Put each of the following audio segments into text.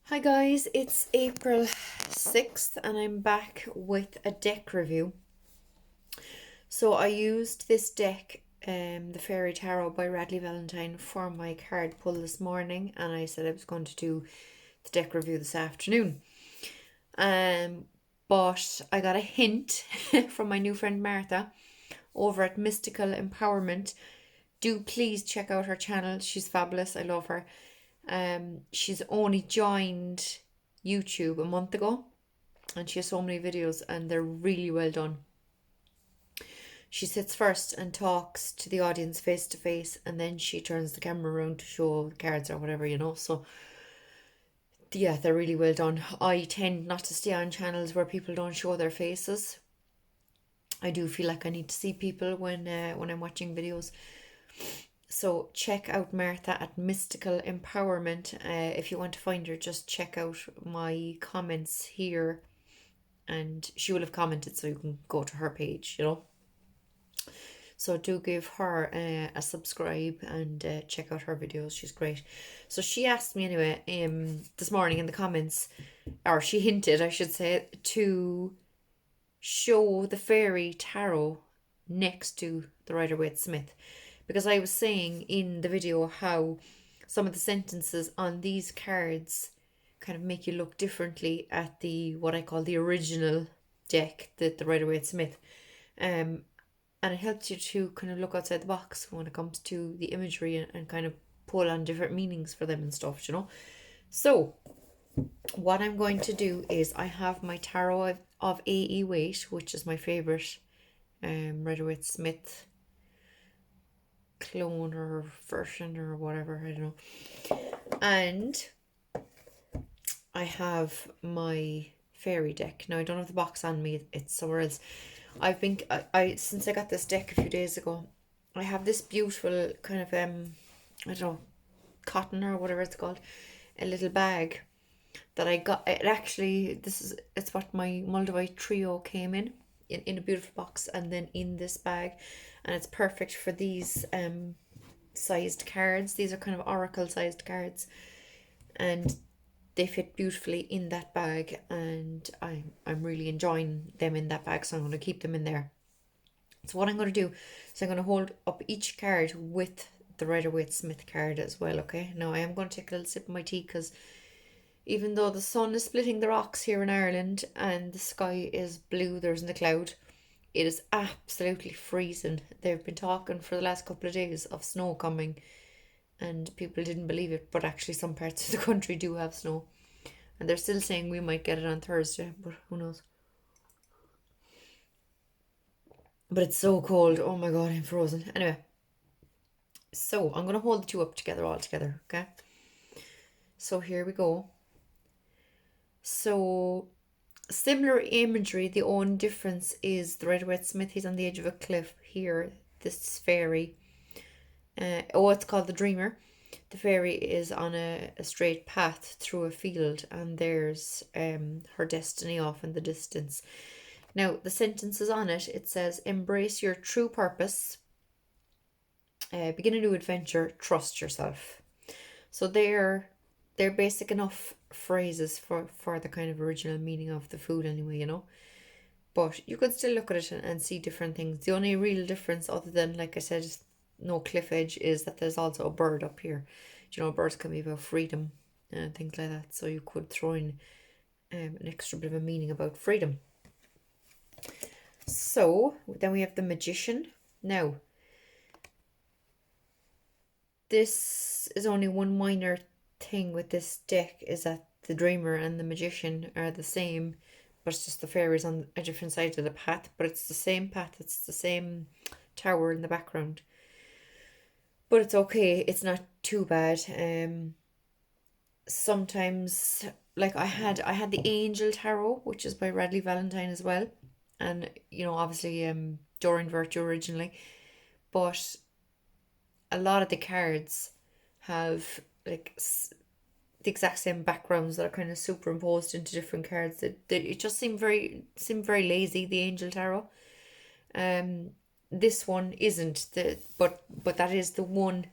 Hi guys, it's April 6th and I'm back with a deck review. So I used this deck, the Fairy Tarot by Radleigh Valentine, for my card pull this morning, and I said I was going to do the deck review this afternoon. But I got a hint from my new friend Martha over at Mystical Empowerment. Do please check out her channel. She's fabulous. I love her. She's only joined YouTube a month ago, and she has so many videos and they're really well done. She sits first and talks to the audience face to face, and then she turns the camera around to show the cards or whatever. So yeah, they're really well done. I tend not to stay on channels where people don't show their faces. I do feel like I need to see people when I'm watching videos. So check out Martha at Mystical Empowerment. If you want to find her, just check out my comments here, and she will have commented, so you can go to her page. So do give her a subscribe and check out her videos. She's great. So she asked me anyway, this morning in the comments, or she hinted, I should say, to show the Fairy Tarot next to the Rider-Waite-Smith, because I was saying in the video how some of the sentences on these cards kind of make you look differently at the what I call the original deck, the Rider-Waite-Smith, and it helps you to kind of look outside the box when it comes to the imagery and kind of pull on different meanings for them and stuff. So what I'm going to do is I have my tarot of A.E. Waite, which is my favorite Rider-Waite-Smith clone or version or whatever, I don't know. And I have my fairy deck. Now I don't have the box on me, it's somewhere else. I since I got this deck a few days ago, I have this beautiful kind of I don't know, cotton or whatever it's called, a little bag that I got. It's what my Moldavite trio came in a beautiful box, and then in this bag, and it's perfect for these sized cards. These are kind of oracle sized cards, and they fit beautifully in that bag, and I'm really enjoying them in that bag, so I'm going to keep them in there. So what I'm going to do is I'm going to hold up each card with the Rider-Waite-Smith card as well. Okay, now I am going to take a little sip of my tea, because even though the sun is splitting the rocks here in Ireland and the sky is blue, there isn't a cloud, it is absolutely freezing. They've been talking for the last couple of days of snow coming, and people didn't believe it, but actually some parts of the country do have snow, and they're still saying we might get it on Thursday, but who knows. But it's so cold. Oh my god, I'm frozen. Anyway, so I'm going to hold the two up together all together, okay? So here we go. So similar imagery, the only difference is the Rider-Waite-Smith, he's on the edge of a cliff here. This fairy, it's called the Dreamer. The fairy is on a straight path through a field, and there's her destiny off in the distance. Now the sentences on it says, embrace your true purpose, begin a new adventure, trust yourself. So they're basic enough phrases for the kind of original meaning of the food anyway. But you could still look at it and see different things. The only real difference, other than, like I said, no cliff edge, is that there's also a bird up here. Birds can be about freedom and things like that, so you could throw in an extra bit of a meaning about freedom. So then we have the Magician. Now this is only one minor thing with this deck, is that the Dreamer and the Magician are the same, but it's just the fairy's on a different side of the path, but it's the same path, it's the same tower in the background. But it's okay, it's not too bad. Sometimes, like I had the Angel Tarot, which is by Radleigh Valentine as well, and obviously Doreen Virtue originally, but a lot of the cards have like the exact same backgrounds that are kind of superimposed into different cards. It just seemed very lazy, the Angel Tarot. This one isn't, but that is the one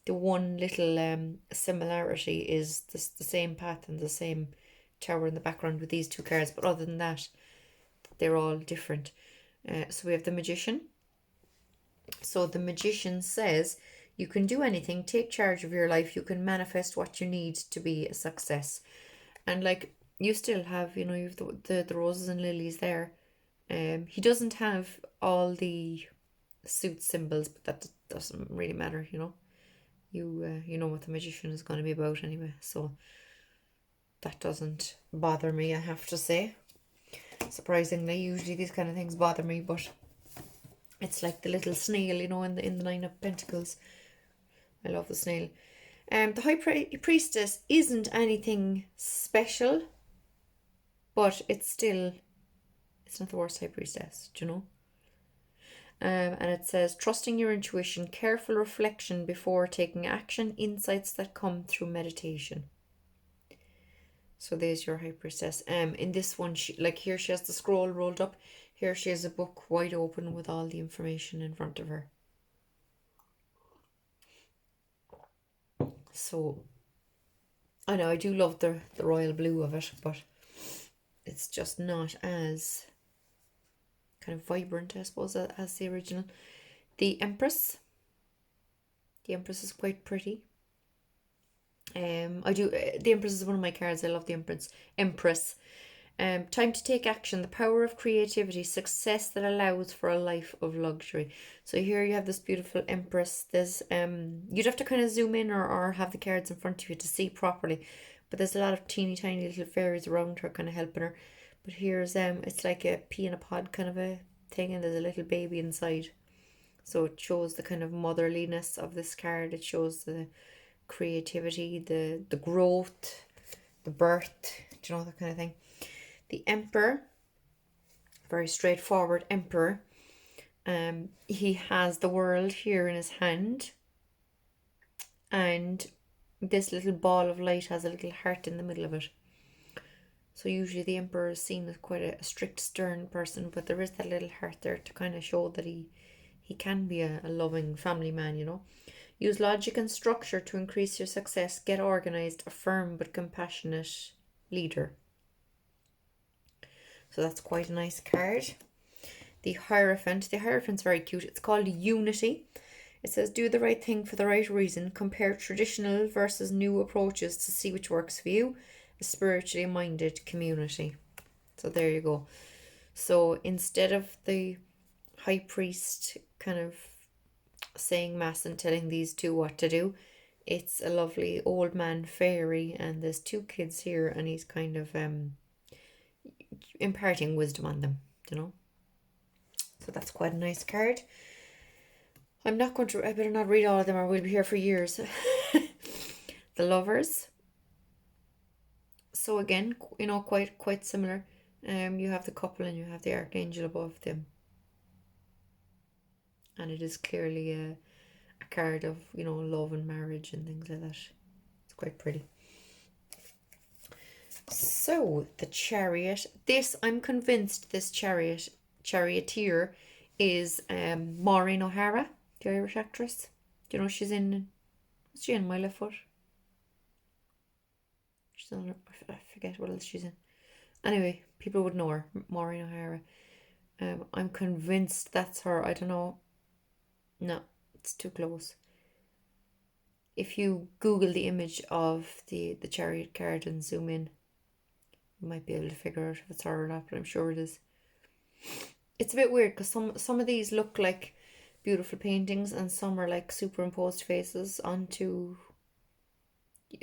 The one little similarity is the same path and the same tower in the background with these two cards, but other than that, they're all different. So we have the Magician. So the Magician says, you can do anything, take charge of your life, you can manifest what you need to be a success. And like, you still have, you have the roses and lilies there. He doesn't have all the suit symbols, but that doesn't really matter, You know what the Magician is going to be about anyway, so that doesn't bother me, I have to say. Surprisingly, usually these kind of things bother me, but it's like the little snail, in the Nine of Pentacles. I love the snail. The High Priestess isn't anything special, but it's not the worst High Priestess, do you know? And it says, trusting your intuition, careful reflection before taking action, insights that come through meditation. So there's your High Priestess. In this one, here she has the scroll rolled up. Here she has a book wide open with all the information in front of her. So, I know I do love the royal blue of it, but it's just not as kind of vibrant, I suppose, as the original. The Empress. The Empress is quite pretty. The Empress is one of my cards. I love the Empress. Time to take action, the power of creativity, success that allows for a life of luxury. So here you have this beautiful Empress. There's you'd have to kind of zoom in or have the cards in front of you to see properly, but there's a lot of teeny tiny little fairies around her kind of helping her. But here's it's like a pea in a pod kind of a thing, and there's a little baby inside. So it shows the kind of motherliness of this card. It shows the creativity, the growth, the birth, that kind of thing. The Emperor, very straightforward Emperor. He has the world here in his hand, and this little ball of light has a little heart in the middle of it. So usually the Emperor is seen as quite a strict, stern person, but there is that little heart there to kind of show that he can be a loving family man, Use logic and structure to increase your success. Get organized, a firm but compassionate leader. So that's quite a nice card. The Hierophant. The Hierophant's very cute. It's called Unity. It says, do the right thing for the right reason. Compare traditional versus new approaches to see which works for you. A spiritually minded community. So there you go. So instead of the high priest kind of saying mass and telling these two what to do, it's a lovely old man fairy, and there's two kids here, and he's kind of imparting wisdom on them, So that's quite a nice card. I better not read all of them or we'll be here for years. The Lovers. So again, quite similar. You have the couple and you have the archangel above them. And it is clearly a card of, love and marriage and things like that. It's quite pretty. So, the Chariot. I'm convinced this charioteer is Maureen O'Hara, the Irish actress. Do you know she's in My Left Foot? She's on, I forget what else she's in. Anyway, people would know her, Maureen O'Hara. I'm convinced that's her. I don't know. No, it's too close. If you Google the image of the chariot card and zoom in, you might be able to figure out if it's her or not, but I'm sure it is. It's a bit weird because some of these look like beautiful paintings and some are like superimposed faces onto,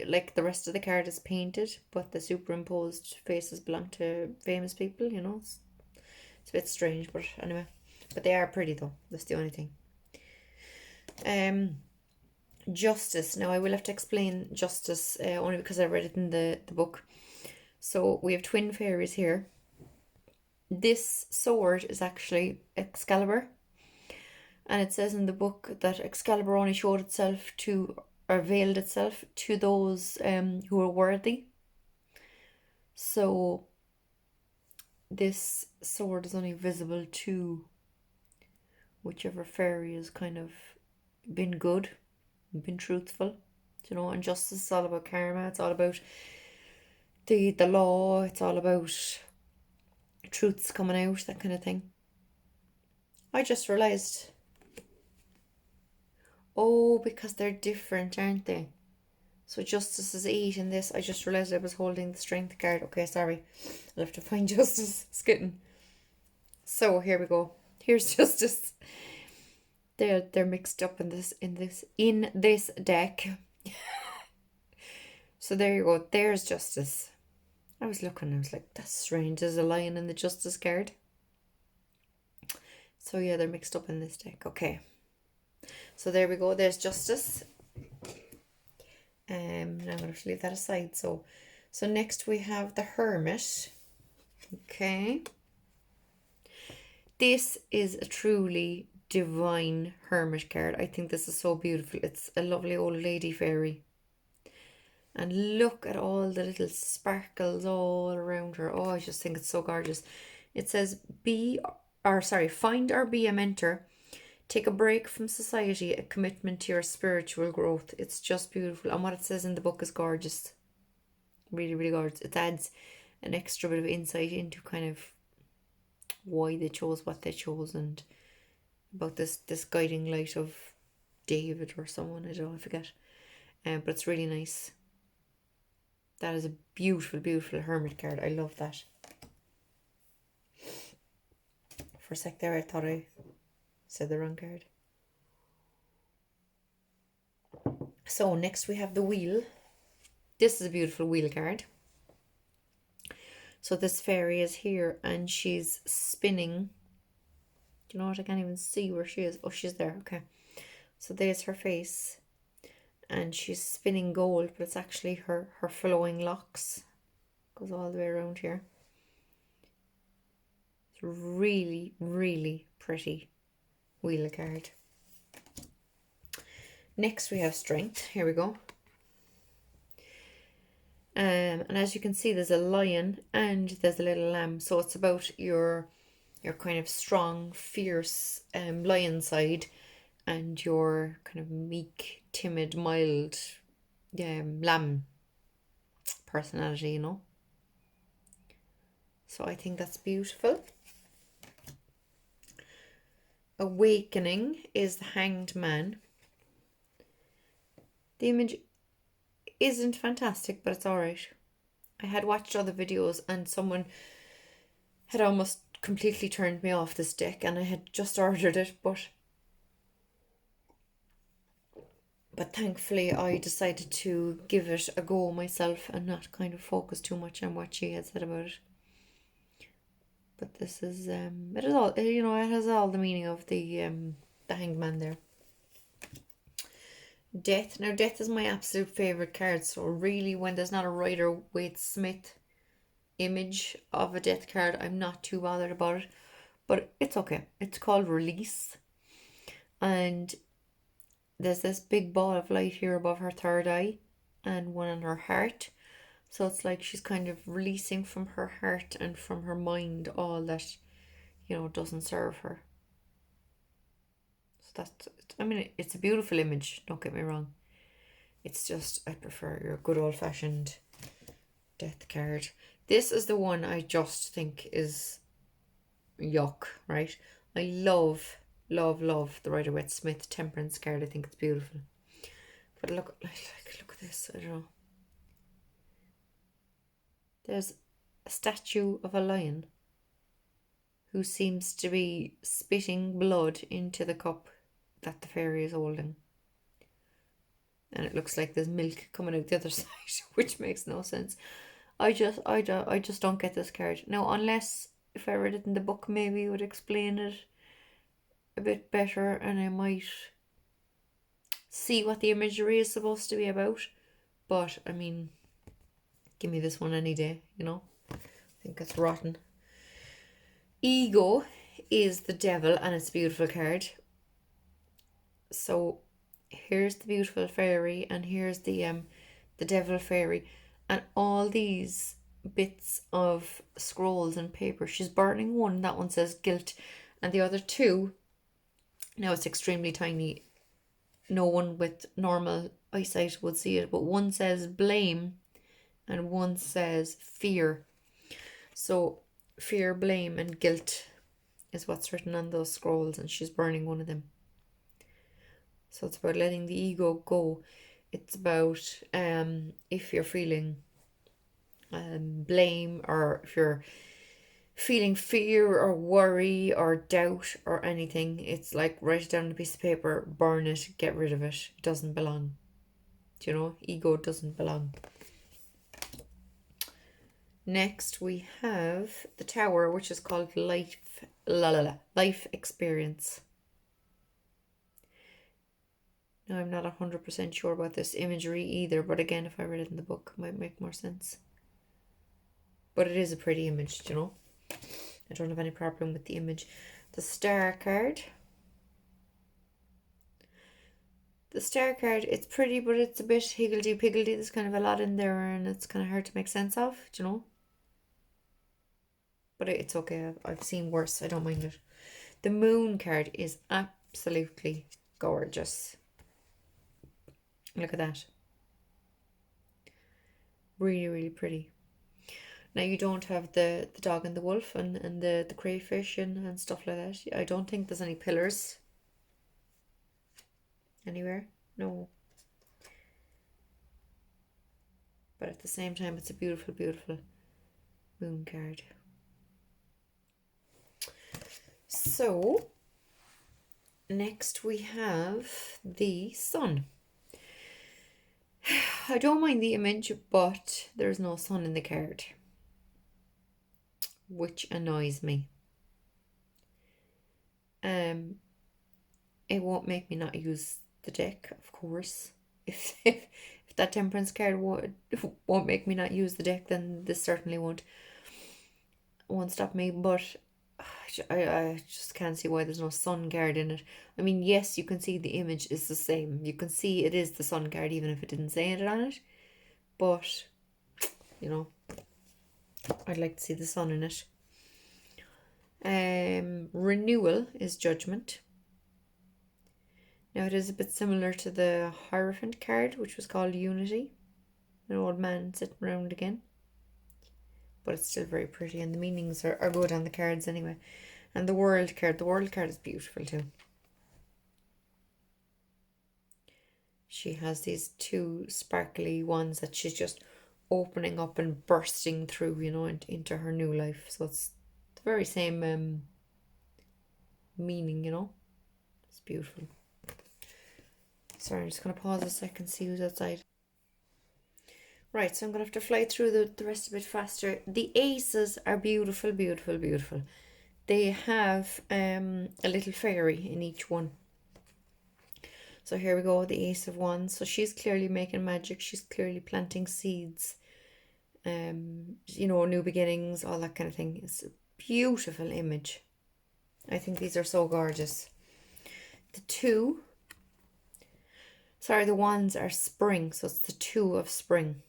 like the rest of the card is painted, but the superimposed faces belong to famous people, It's a bit strange, but anyway. But they are pretty though, that's the only thing. Justice. Now I will have to explain justice only because I read it in the book. So we have twin fairies here. This sword is actually Excalibur, and it says in the book that Excalibur only showed itself to, or veiled itself to those who are worthy. So this sword is only visible to whichever fairy has kind of been good, been truthful, you know, and justice is all about karma. It's all about the law. It's all about truths coming out, that kind of thing. I just realised, oh, because they're different, aren't they? So justice is 8 in this. I just realised I was holding the strength card. Okay, sorry. I'll have to find justice. Skitting. So here we go. Here's justice. They're mixed up in this deck. So there you go. There's justice. I was looking, I was like, that's strange. There's a lion in the justice card. So yeah, they're mixed up in this deck. Okay. So there we go. There's justice. Now I'm going to have to leave that aside. So next we have the Hermit. Okay. This is a truly divine Hermit card. I think this is so beautiful. It's a lovely old lady fairy. And look at all the little sparkles all around her. Oh, I just think it's so gorgeous. It says, find or be a mentor. Take a break from society, a commitment to your spiritual growth. It's just beautiful. And what it says in the book is gorgeous. Really, really gorgeous. It adds an extra bit of insight into kind of why they chose what they chose, and about this guiding light of David or someone. I don't know, I forget. But it's really nice. That is a beautiful, beautiful Hermit card. I love that. For a sec there, I thought I said the wrong card. So next we have the Wheel. This is a beautiful Wheel card. So this fairy is here and she's spinning. Do you know what? I can't even see where she is. Oh, she's there. Okay. So there's her face. And she's spinning gold, but it's actually her flowing locks. Goes all the way around here. It's really, really pretty Wheel card. Next we have Strength. Here we go. And as you can see, there's a lion and there's a little lamb. So it's about your kind of strong, fierce lion side, and your kind of meek, timid, mild lamb personality, you know. So I think that's beautiful. Awakening is the Hanged Man. The image isn't fantastic, but it's alright. I had watched other videos and someone had almost completely turned me off this deck, and I had just ordered it, but thankfully I decided to give it a go myself and not kind of focus too much on what she had said about it. But this is it is all, you know, it has all the meaning of the Hanged Man there. Death. Now Death is my absolute favourite card, so really when there's not a Rider-Waite-Smith image of a Death card, I'm not too bothered about it. But it's okay. It's called Release. And there's this big ball of light here above her third eye and one on her heart. So it's like she's kind of releasing from her heart and from her mind all that, you know, doesn't serve her. So that's, I mean, it's a beautiful image, don't get me wrong. It's just, I prefer your good old-fashioned Death card. This is the one I just think is yuck, right? I love the Rider-Waite-Smith Temperance card. I think it's beautiful. But look at this. I don't know. There's a statue of a lion who seems to be spitting blood into the cup that the fairy is holding. And it looks like there's milk coming out the other side, which makes no sense. I just don't get this card. Now, unless if I read it in the book, maybe it would explain it a bit better and I might see what the imagery is supposed to be about. But, I mean, give me this one any day, you know. I think it's rotten. Ego is the Devil, and it's a beautiful card. So here's the beautiful fairy, and here's the Devil fairy, and all these bits of scrolls and paper. She's burning one. That one says guilt, and the other two. Now it's extremely tiny no one with normal eyesight would see it, but one says blame and one says fear. So fear, blame, and guilt is what's written on those scrolls, and she's burning one of them. So it's about letting the ego go. It's about if you're feeling blame, or if you're feeling fear or worry or doubt or anything, it's like write it down on a piece of paper, burn it, get rid of it. It doesn't belong. Do you know? Ego doesn't belong. Next we have the tower, which is called life experience. Now I'm not 100% sure about this imagery either, but again, if I read it in the book, it might make more sense. But it is a pretty image, you know. I don't have any problem with the image. The star card. The star card, it's pretty, but it's a bit higgledy-piggledy. There's kind of a lot in there, and it's kind of hard to make sense of, do you know? But it's okay. I've seen worse. I don't mind it. The moon card is absolutely gorgeous. Look at that. Really, really pretty. Now you don't have the dog and the wolf and the crayfish and stuff like that. I don't think there's any pillars anywhere. No. But at the same time, it's a beautiful, beautiful moon card. So, next we have the sun. I don't mind the image, but there's no sun in the card, which annoys me. It won't make me not use the deck, of course. If that temperance card won't make me not use the deck, then this certainly won't stop me. But I just can't see why there's no sun card in it. I mean, yes, you can see the image is the same. You can see it is the sun card even if it didn't say it on it. But, you know, I'd like to see the sun in it. Renewal is judgment. Now it is a bit similar to the Hierophant card, which was called Unity. An old man sitting around again. But it's still very pretty, and the meanings are good on the cards anyway. And the World card is beautiful too. She has these two sparkly ones that she's just opening up and bursting through, you know, into her new life. So it's the very same meaning, you know. It's beautiful. Sorry, I'm just going to pause a second, see who's outside. Right, so I'm going to have to fly through the rest of it faster. The aces are beautiful, beautiful, beautiful. They have a little fairy in each one. So here we go, the Ace of Wands. So she's clearly making magic. She's clearly planting seeds. You know, new beginnings, all that kind of thing. It's a beautiful image. I think these are so gorgeous. The wands are spring. So it's the two of spring.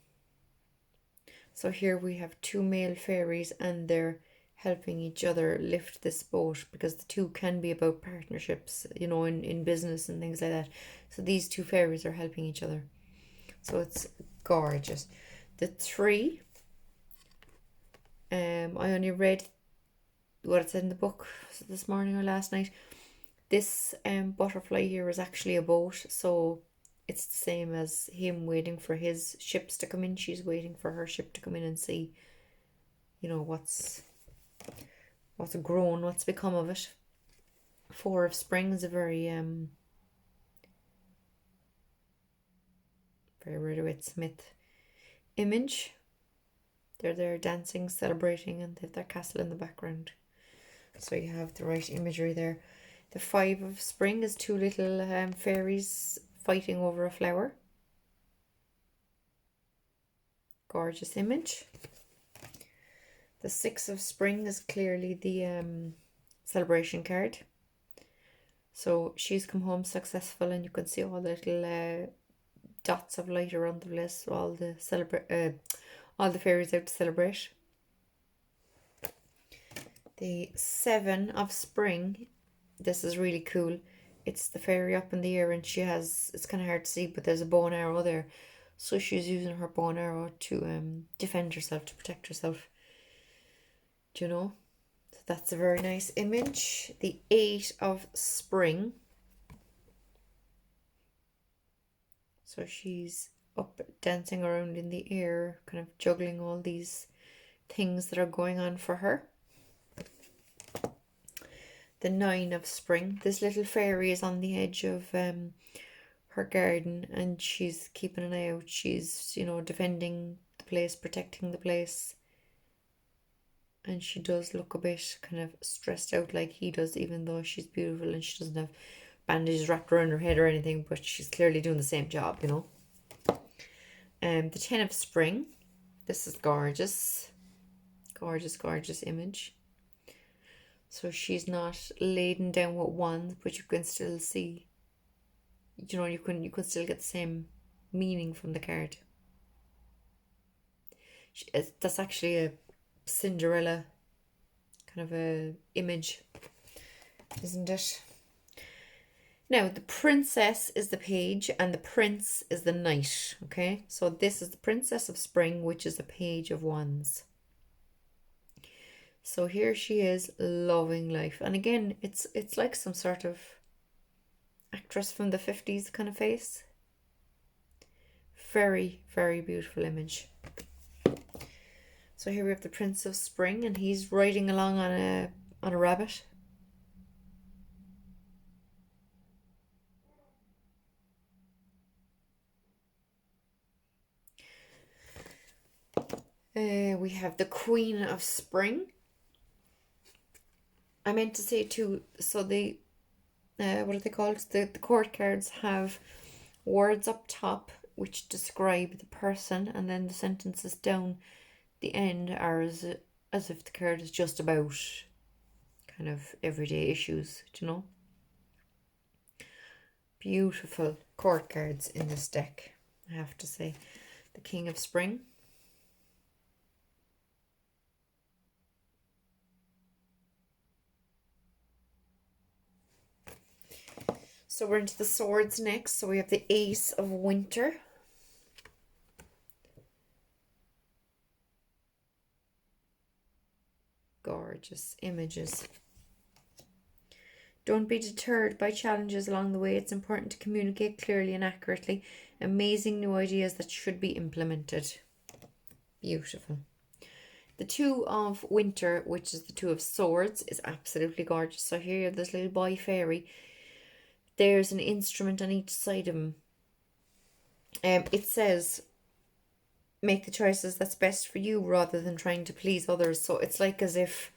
So here we have two male fairies, and they're helping each other lift this boat, because the two can be about partnerships, you know, in business and things like that. So these two fairies are helping each other. So it's gorgeous. The three, I only read what it said in the book this morning or last night. This butterfly here is actually a boat, so it's the same as him waiting for his ships to come in. She's waiting for her ship to come in and see, you know, what's grown, what's become of it. Four of spring is a very Rider-Waite-Smith image. They're there dancing, celebrating, and they have their castle in the background. So you have the right imagery there. The five of spring is two little fairies fighting over a flower. Gorgeous image. The six of spring is clearly the celebration card. So she's come home successful, and you can see all the little dots of light around the place. So all the fairies out to celebrate. The seven of spring, this is really cool. it's the fairy up in the air, and it's kind of hard to see, but there's a bow and arrow there. So she's using her bow and arrow to defend herself, to protect herself. Do you know? So that's a very nice image. The 8 of Spring. So she's up dancing around in the air, kind of juggling all these things that are going on for her. The 9 of Spring. This little fairy is on the edge of her garden, and she's keeping an eye out. She's, defending the place, protecting the place. And she does look a bit kind of stressed out like he does, even though she's beautiful and she doesn't have bandages wrapped around her head or anything, but she's clearly doing the same job, The 10 of Spring. This is gorgeous. Gorgeous, gorgeous image. So she's not laden down with wands, but you can still see, you can still get the same meaning from the card. That's actually a Cinderella kind of a image, isn't it? Now, the princess is the page and the prince is the knight, okay? So this is the Princess of Spring, which is the Page of Wands. So here she is, loving life. And again, it's like some sort of actress from the 50s kind of face. Very, very beautiful image. So here we have the Prince of Spring, and he's riding along on a rabbit. We have the Queen of Spring. I meant to say too, so the what are they called? The court cards have words up top which describe the person, and then the sentences down the end are as if the card is just about kind of everyday issues, Beautiful court cards in this deck, I have to say. The King of Spring. So we're into the swords next. So we have the Ace of Winter. Gorgeous images. Don't be deterred by challenges along the way. It's important to communicate clearly and accurately. Amazing new ideas that should be implemented. Beautiful. The 2 of Winter, which is the 2 of Swords, is absolutely gorgeous. So here you have this little boy fairy. There's an instrument on each side of him. It says, make the choices that's best for you rather than trying to please others. So it's like as if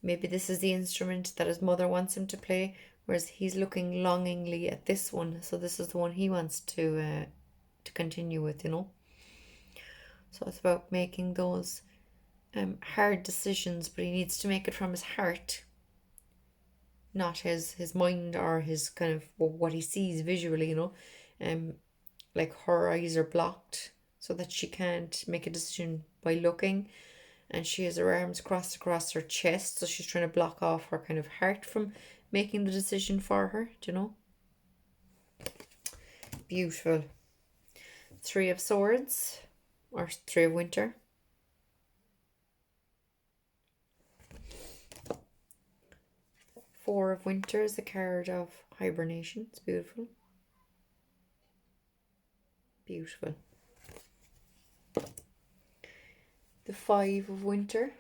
maybe this is the instrument that his mother wants him to play, whereas he's looking longingly at this one. So this is the one he wants to continue with, So it's about making those hard decisions, but he needs to make it from his heart, not his mind or his kind of what he sees visually, like her eyes are blocked so that she can't make a decision by looking, and she has her arms crossed across her chest, so she's trying to block off her kind of heart from making the decision for her, Beautiful. 3 of Swords, or 3 of Winter. Four of Winter is the card of hibernation. It's beautiful. Beautiful. The 5 of Winter.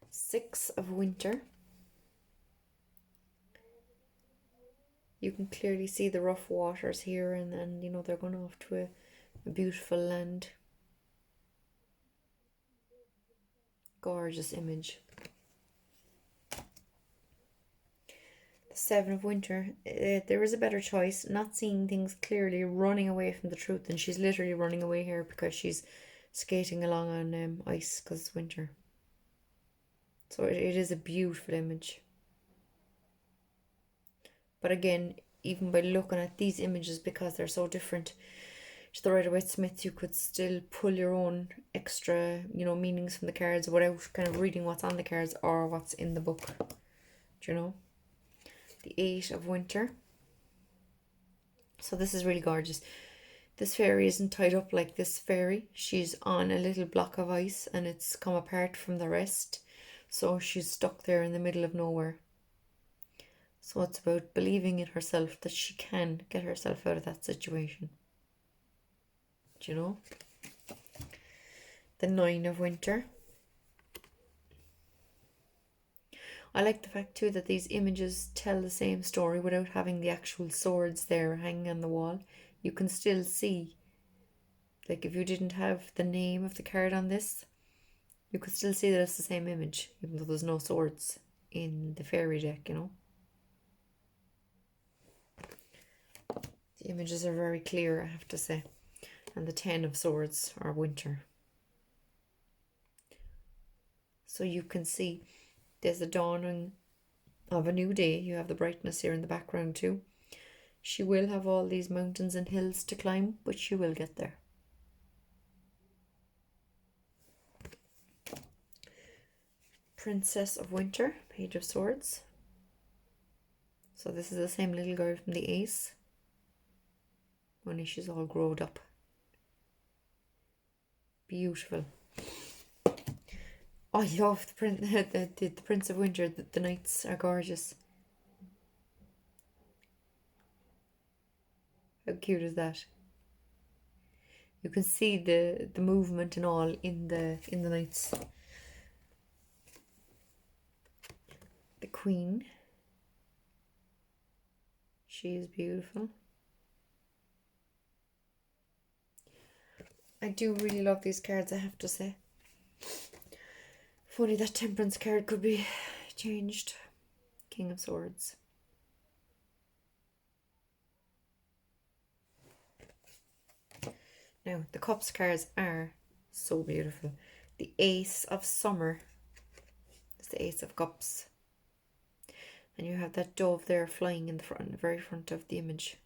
Six of Winter. You can clearly see the rough waters here, and they're going off to a beautiful land. Gorgeous image. The 7 of Winter. There is a better choice. Not seeing things clearly, running away from the truth, and she's literally running away here because she's skating along on ice because it's winter. So it is a beautiful image. But again, even by looking at these images, because they're so different, to the Rider-Waite Smith, you could still pull your own extra, meanings from the cards without kind of reading what's on the cards or what's in the book. Do you know? The 8 of Winter. So this is really gorgeous. This fairy isn't tied up like this fairy. She's on a little block of ice and it's come apart from the rest. So she's stuck there in the middle of nowhere. So it's about believing in herself that she can get herself out of that situation. Do you know? The 9 of Winter. I like the fact too that these images tell the same story without having the actual swords there hanging on the wall. You can still see, like if you didn't have the name of the card on this, you could still see that it's the same image, even though there's no swords in the fairy deck, The images are very clear, I have to say. And the 10 of Swords are Winter. So you can see there's a dawning of a new day. You have the brightness here in the background too. She will have all these mountains and hills to climb, but she will get there. Princess of Winter, Page of Swords. So this is the same little girl from the Ace, only she's all grown up. Beautiful. I love the Prince of Winter. The knights are gorgeous. How cute is that? You can see the movement and all in the knights. The Queen. She is beautiful. I do really love these cards, I have to say. If only that Temperance card could be changed. King of Swords. Now, the Cups cards are so beautiful. The Ace of Summer is the Ace of Cups. And you have that dove there flying in the front, the very front of the image.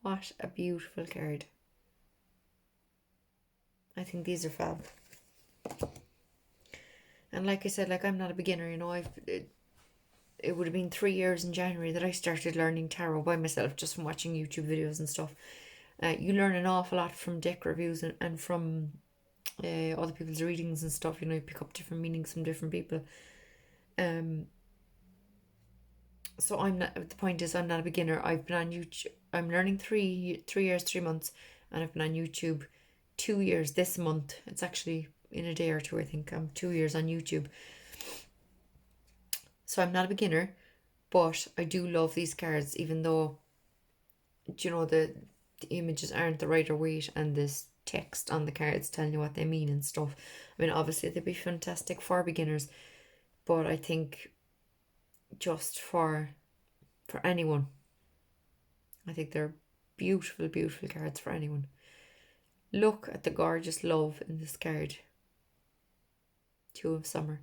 What a beautiful card. I think these are fab. And like I said, like I'm not a beginner, it would have been 3 years in January that I started learning tarot by myself, just from watching YouTube videos and stuff. You learn an awful lot from deck reviews and from other people's readings and stuff. You pick up different meanings from different people. So the point is, I'm not a beginner. I've been on YouTube. I'm learning 3 years, 3 months, and I've been on YouTube 2 years this month. It's actually in a day or two, I think. I'm 2 years on YouTube. So I'm not a beginner, but I do love these cards, even though, the images aren't the Rider-Waite and this text on the cards telling you what they mean and stuff. I mean, obviously they'd be fantastic for beginners, but I think just for anyone, I think they're beautiful, beautiful cards for anyone. Look at the gorgeous love in this card. 2 of Summer.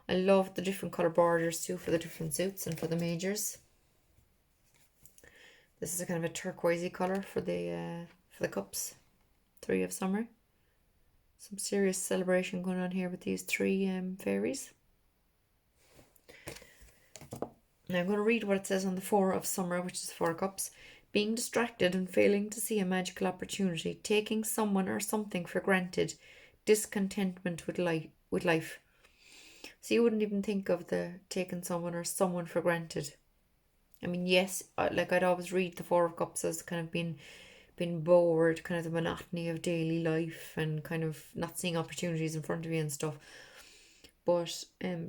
I love the different colour borders too for the different suits and for the majors. This is a kind of a turquoisey colour for the cups. 3 of Summer. Some serious celebration going on here with these 3 fairies. Now I'm going to read what it says on the 4 of Summer, which is 4 cups. Being distracted and failing to see a magical opportunity, taking someone or something for granted, discontentment with life. So you wouldn't even think of the taking someone or someone for granted. I mean, yes, like I'd always read the 4 of Cups as kind of being bored, kind of the monotony of daily life and kind of not seeing opportunities in front of you and stuff. But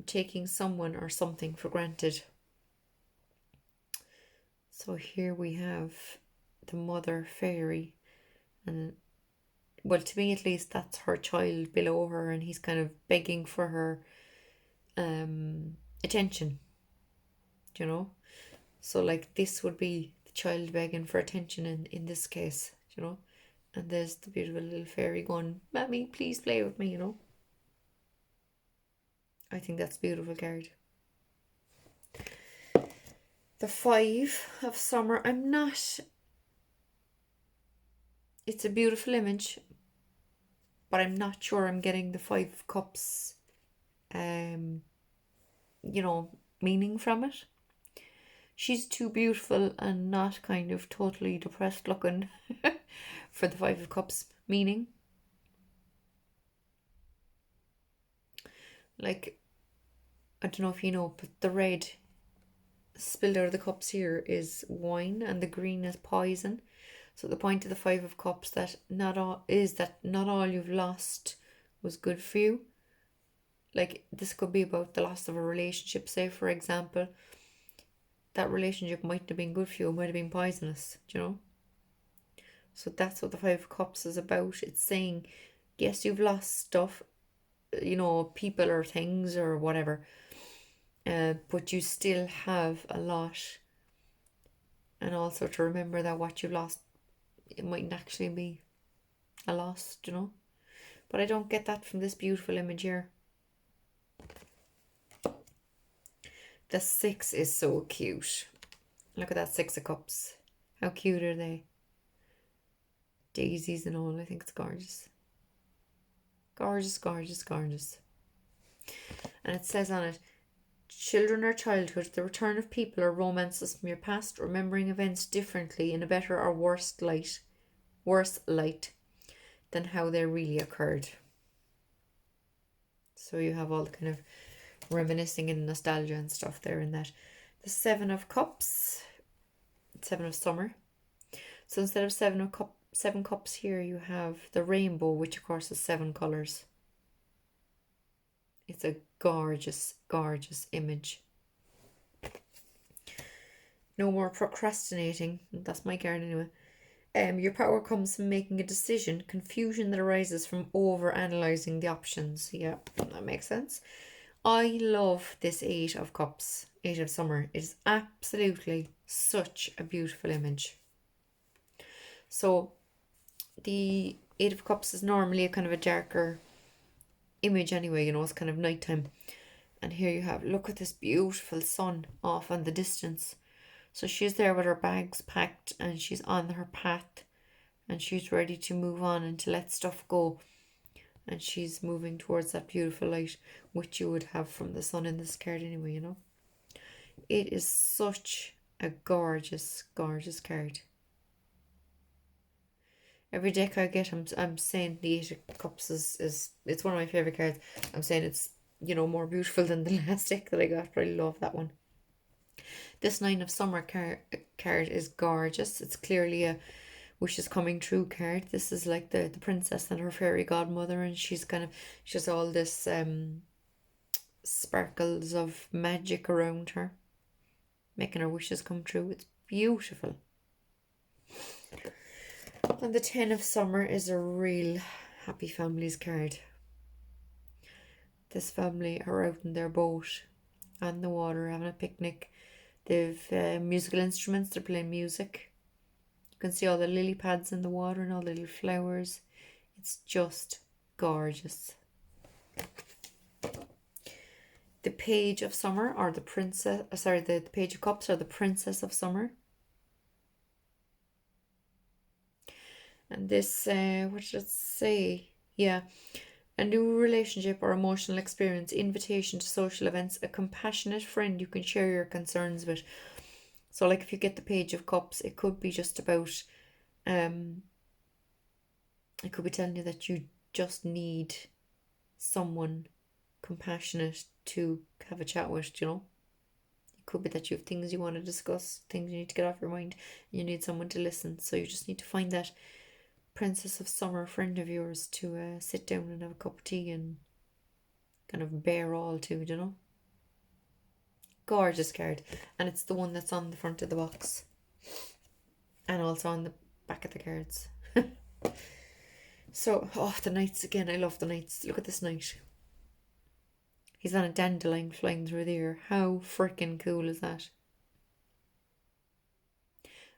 taking someone or something for granted. So here we have the mother fairy, and well, to me at least, that's her child below her, and he's kind of begging for her attention, so like this would be the child begging for attention in this case, and there's the beautiful little fairy going, "Mommy, please play with me," I think that's a beautiful card. The 5 of Summer, I'm not It's a beautiful image, but I'm not sure I'm getting the 5 of Cups, um, meaning from it. She's too beautiful and not kind of totally depressed looking for the 5 of Cups meaning. Like, I don't know if you know, but the red spilled out of the cups here is wine and the green is poison. So the point of the 5 of Cups that not all you've lost was good for you. Like, this could be about the loss of a relationship, say for example. That relationship mightn't have been good for you, it might have been poisonous, So that's what the 5 of Cups is about. It's saying, yes, you've lost stuff, people or things or whatever, but you still have a lot. And also to remember that what you lost, it mightn't actually be a loss, But I don't get that from this beautiful image here. The 6 is so cute. Look at that 6 of Cups. How cute are they? Daisies and all. I think it's gorgeous. Gorgeous, gorgeous, gorgeous. And it says on it, children or childhood, the return of people or romances from your past, remembering events differently in a better or worse light than how they really occurred. So you have all the kind of reminiscing and nostalgia and stuff there in that. The 7 of Cups, 7 of Summer. So instead of 7 cups here, you have the rainbow, which of course is 7 colours. It's a gorgeous, gorgeous image. No more procrastinating. That's my card anyway. Your power comes from making a decision. Confusion that arises from over-analysing the options. Yeah, that makes sense. I love this 8 of Cups, 8 of Summer. It is absolutely such a beautiful image. So the 8 of Cups is normally a kind of a darker image anyway, it's kind of nighttime. And here you have, look at this beautiful sun off in the distance. So she's there with her bags packed and she's on her path and she's ready to move on and to let stuff go. And she's moving towards that beautiful light, which you would have from the sun in this card anyway, It is such a gorgeous, gorgeous card. Every deck I get, I'm saying the 8 of Cups is it's one of my favourite cards. I'm saying it's, more beautiful than the last deck that I got, but I love that one. This 9 of Summer card is gorgeous. It's clearly a wishes coming true card. This is like the princess and her fairy godmother, and she has all this sparkles of magic around her, making her wishes come true. It's beautiful. And the 10 of Summer is a real happy families card. This family are out in their boat on the water having a picnic. They've musical instruments, they're playing music. You can see all the lily pads in the water and all the little flowers. It's just gorgeous. The Page of Summer, or the princess, the Page of Cups, or the Princess of Summer. And this, what should it say? Yeah. A new relationship or emotional experience, invitation to social events, a compassionate friend you can share your concerns with. So like if you get the Page of Cups, it could be just about, it could be telling you that you just need someone compassionate to have a chat with, It could be that you have things you want to discuss, things you need to get off your mind, and you need someone to listen. So you just need to find that Princess of Summer friend of yours to sit down and have a cup of tea and kind of bear all to, Gorgeous card. And it's the one that's on the front of the box. And also on the back of the cards. So, the knights again. I love the knights. Look at this knight. He's on a dandelion flying through the air. How freaking cool is that?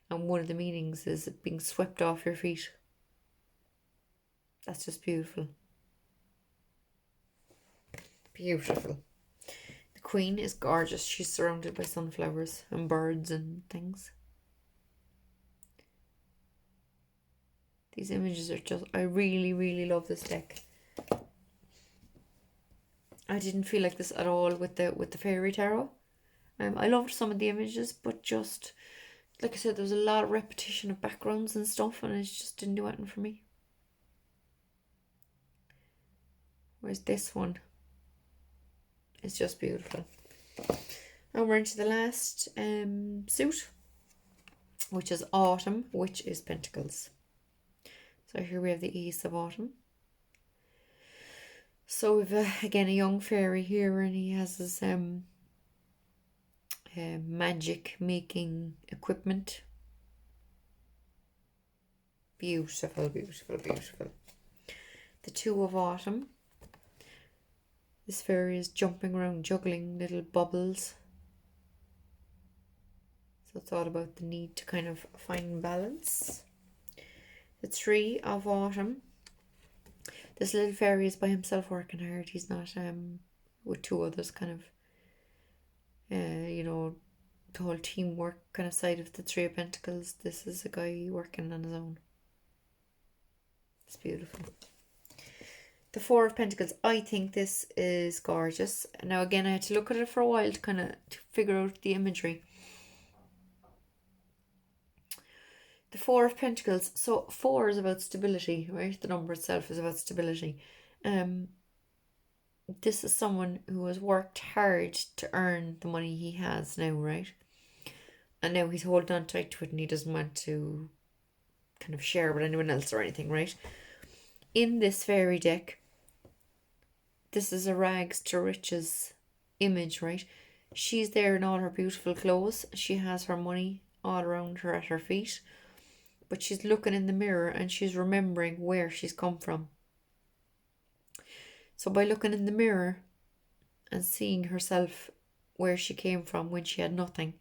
And one of the meanings is being swept off your feet. That's just beautiful. Beautiful. The Queen is gorgeous. She's surrounded by sunflowers and birds and things. These images are just, I really, really love this deck. I didn't feel like this at all with the fairy tarot. I loved some of the images, but just like I said, there was a lot of repetition of backgrounds and stuff, and it just didn't do anything for me. Whereas this one is just beautiful. And we're into the last suit, which is Autumn, which is Pentacles. So here we have the Ace of Autumn. So we've again a young fairy here, and he has his magic making equipment. Beautiful, beautiful, beautiful. The Two of Autumn. This fairy is jumping around, juggling little bubbles. So it's all about the need to kind of find balance. The Three of Autumn. This little fairy is by himself working hard. He's not with two others, kind of, you know, the whole teamwork kind of side of the Three of Pentacles. This is a guy working on his own. It's beautiful. The Four of Pentacles. I think this is gorgeous. Now again, I had to look at it for a while to kind of figure out the imagery. The Four of Pentacles. So 4 is about stability, right? The number itself is about stability. This is someone who has worked hard to earn the money he has now, right? And now he's holding on tight to it, and he doesn't want to kind of share with anyone else or anything, right? In this fairy deck, this is a rags to riches image, right? She's there in all her beautiful clothes. She has her money all around her at her feet. But she's looking in the mirror and she's remembering where she's come from. So by looking in the mirror and seeing herself where she came from when she had nothing,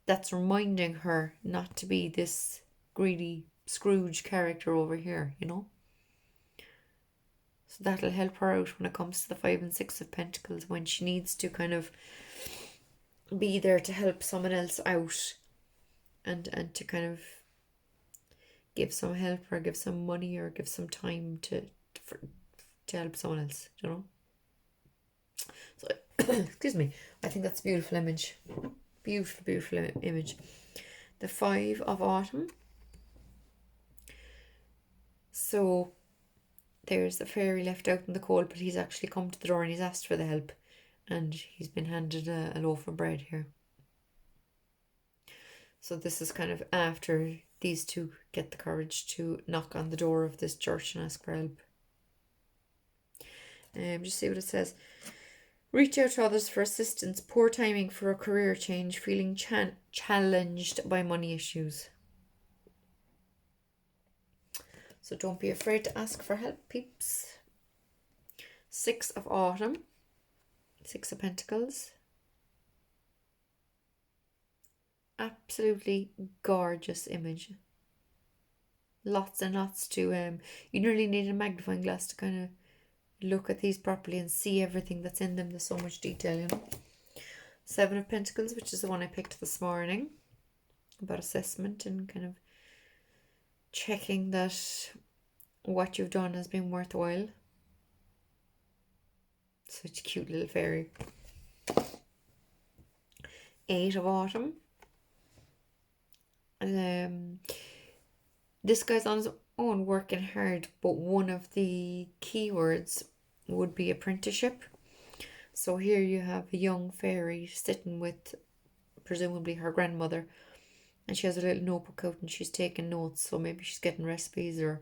that's reminding her not to be this greedy Scrooge character over here, you know. So that'll help her out when it comes to the 5 and 6 of Pentacles, when she needs to kind of be there to help someone else out and to kind of give some help or give some money or give some time to help someone else, you know. So excuse me, I think that's a beautiful image. Beautiful, beautiful image. The 5 of Autumn. So there's the fairy left out in the cold, but he's actually come to the door and he's asked for the help, and he's been handed a loaf of bread here. So this is kind of after these two get the courage to knock on the door of this church and ask for help. Just see what it says. Reach out to others for assistance. Poor timing for a career change. Feeling challenged by money issues. So don't be afraid to ask for help, peeps. 6 of Autumn. 6 of Pentacles. Absolutely gorgeous image. Lots and lots to you nearly need a magnifying glass to kind of look at these properly and see everything that's in them. There's so much detail, you know. 7 of Pentacles, which is the one I picked this morning, about assessment and kind of checking that what you've done has been worthwhile. Such a cute little fairy. 8 of Autumn. This guy's on his own working hard, but one of the keywords would be apprenticeship. So here you have a young fairy sitting with presumably her grandmother, and she has a little notebook out and she's taking notes. So maybe she's getting recipes or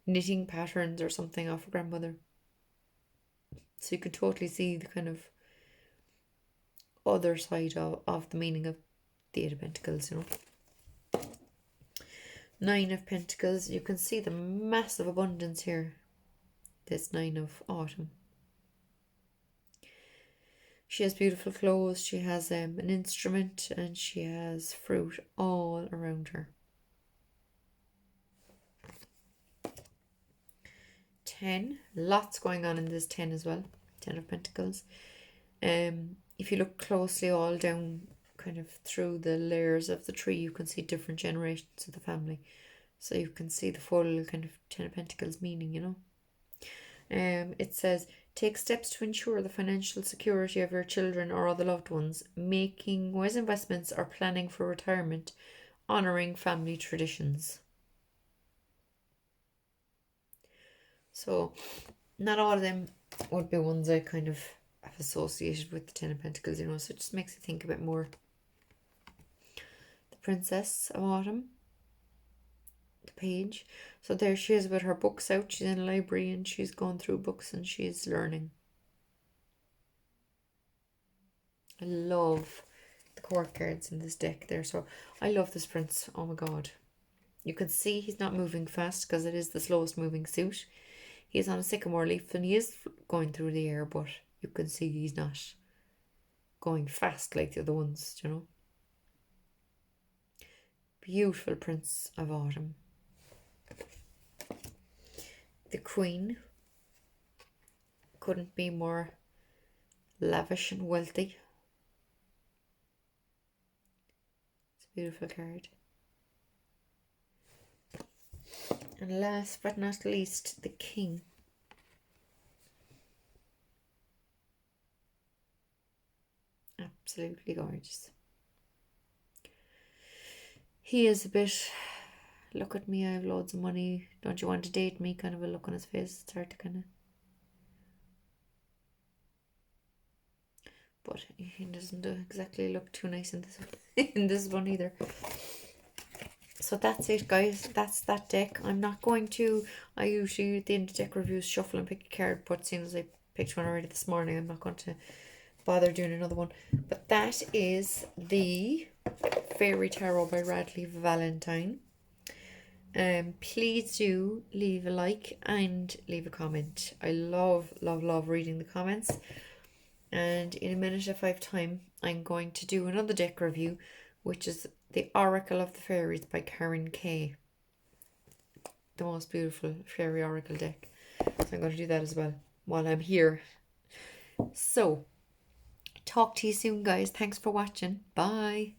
knitting patterns or something off her grandmother. So you can totally see the kind of other side of the meaning of the 8 of Pentacles, you know. 9 of Pentacles, you can see the massive abundance here. This 9 of Autumn. She has beautiful clothes, she has an instrument, and she has fruit all around her. 10, lots going on in this 10 as well. 10 of Pentacles. If you look closely all down kind of through the layers of the tree, you can see different generations of the family. So you can see the full kind of Ten of Pentacles meaning, you know. It says, take steps to ensure the financial security of your children or other loved ones, making wise investments or planning for retirement, honouring family traditions. So not all of them would be ones I kind of have associated with the Ten of Pentacles, you know, so it just makes you think a bit more. The Princess of Autumn, the Page. So there she is with her books out. She's in a library and she's going through books and she's learning. I love the court cards in this deck there. So I love this prince. Oh my god. You can see he's not moving fast because it is the slowest moving suit. He's on a sycamore leaf and he is going through the air, but you can see he's not going fast like the other ones, you know. Beautiful Prince of Autumn. The Queen couldn't be more lavish and wealthy. It's a beautiful card. And last but not least, the King. Absolutely gorgeous. He is a bit, look at me, I have loads of money, don't you want to date me, kind of a look on his face. It's hard to kind of, but he doesn't exactly look too nice in this in this one either. So that's it, guys. That's that deck. I'm not going to, I usually at the end of deck reviews shuffle and pick a card, but seeing as I picked one already this morning, I'm not going to bother doing another one. But that is the Fairy Tarot by Radleigh Valentine. Please do leave a like and leave a comment. I love reading the comments. And in a minute, if I have time, I'm going to do another deck review, which is The Oracle of the Fairies by Karen Kay. The most beautiful fairy oracle deck. So I'm going to do that as well while I'm here. So talk to you soon, guys. Thanks for watching. Bye.